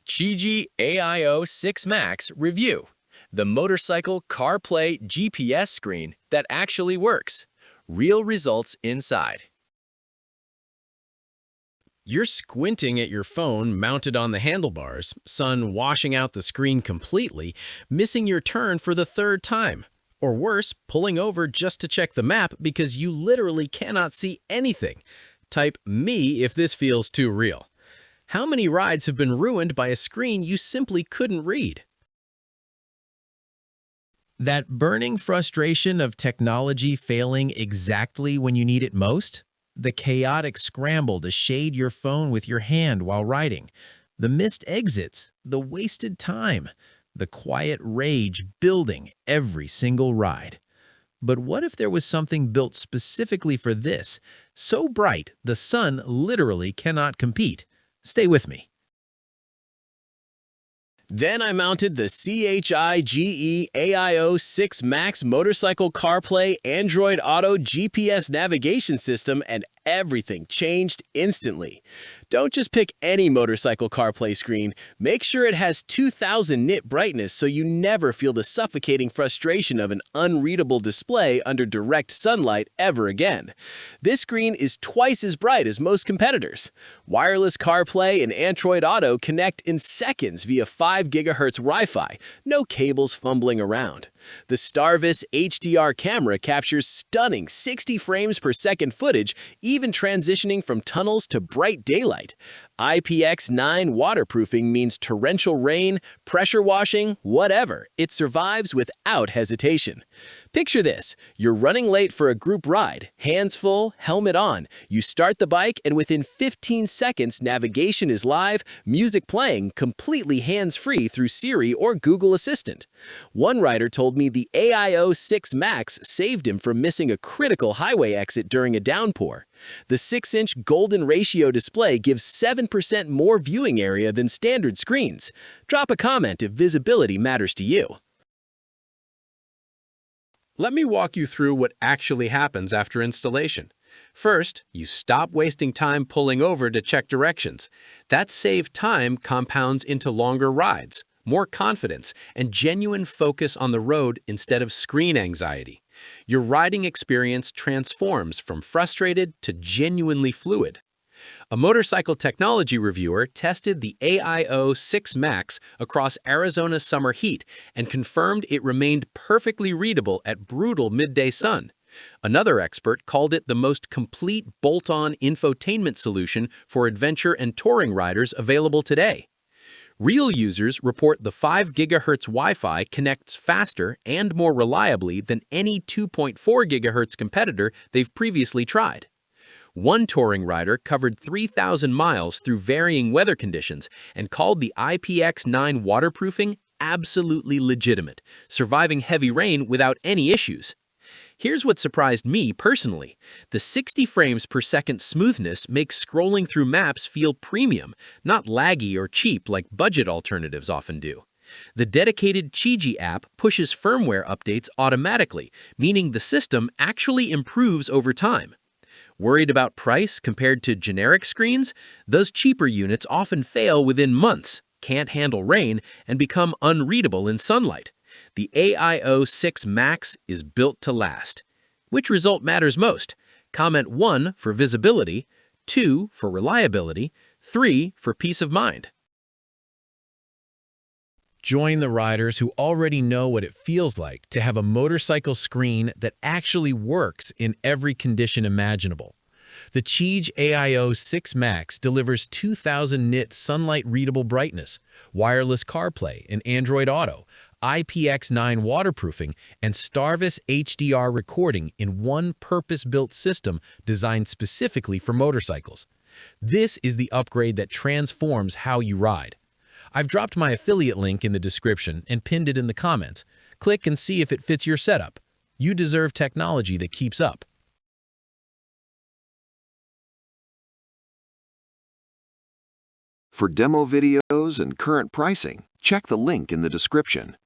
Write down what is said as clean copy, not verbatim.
CHIGEE AIO-6 MAX Review, the motorcycle CarPlay GPS screen that actually works. Real results inside. You're squinting at your phone mounted on the handlebars, sun washing out the screen completely, missing your turn for the third time. Or worse, pulling over just to check the map because you literally cannot see anything. Type me if this feels too real. How many rides have been ruined by a screen you simply couldn't read? That burning frustration of technology failing exactly when you need it most? The chaotic scramble to shade your phone with your hand while riding? The missed exits? The wasted time? The quiet rage building every single ride? But what if there was something built specifically for this, so bright the sun literally cannot compete? Stay with me. Then I mounted the CHIGE AIO-6 MAX Motorcycle CarPlay Android Auto GPS navigation system and everything changed instantly. Don't just pick any motorcycle CarPlay screen. Make sure it has 2000 nit brightness so you never feel the suffocating frustration of an unreadable display under direct sunlight ever again. This screen is twice as bright as most competitors. Wireless CarPlay and Android Auto connect in seconds via 5 GHz Wi-Fi, no cables fumbling around. The Starvis HDR camera captures stunning 60 frames per second footage, even transitioning from tunnels to bright daylight. IPX9 waterproofing means torrential rain, pressure washing, whatever. It survives without hesitation. Picture this. You're running late for a group ride. Hands full, helmet on. You start the bike and within 15 seconds, navigation is live, music playing, completely hands-free through Siri or Google Assistant. One rider told me the AIO-6 MAX saved him from missing a critical highway exit during a downpour. The 6-inch golden ratio display gives 7% more viewing area than standard screens. Drop a comment if visibility matters to you. Let me walk you through what actually happens after installation. First, you stop wasting time pulling over to check directions. That saved time compounds into longer rides, more confidence, and genuine focus on the road instead of screen anxiety. Your riding experience transforms from frustrated to genuinely fluid. A motorcycle technology reviewer tested the AIO-6 MAX across Arizona's summer heat and confirmed it remained perfectly readable at brutal midday sun. Another expert called it the most complete bolt-on infotainment solution for adventure and touring riders available today. Real users report the 5 GHz Wi-Fi connects faster and more reliably than any 2.4 GHz competitor they've previously tried. One touring rider covered 3,000 miles through varying weather conditions and called the IPX9 waterproofing absolutely legitimate, surviving heavy rain without any issues. Here's what surprised me personally. The 60 frames per second smoothness makes scrolling through maps feel premium, not laggy or cheap like budget alternatives often do. The dedicated CHIGEE app pushes firmware updates automatically, meaning the system actually improves over time. Worried about price compared to generic screens? Those cheaper units often fail within months, can't handle rain, and become unreadable in sunlight. The AIO-6 MAX is built to last. Which result matters most? Comment 1 for visibility, 2 for reliability, 3 for peace of mind. Join the riders who already know what it feels like to have a motorcycle screen that actually works in every condition imaginable. The CHIGEE AIO-6 MAX delivers 2000 nit sunlight-readable brightness, wireless CarPlay and Android Auto, IPX9 waterproofing, and Starvis HDR recording in one purpose-built system designed specifically for motorcycles. This is the upgrade that transforms how you ride. I've dropped my affiliate link in the description and pinned it in the comments. Click and see if it fits your setup. You deserve technology that keeps up. For demo videos and current pricing, check the link in the description.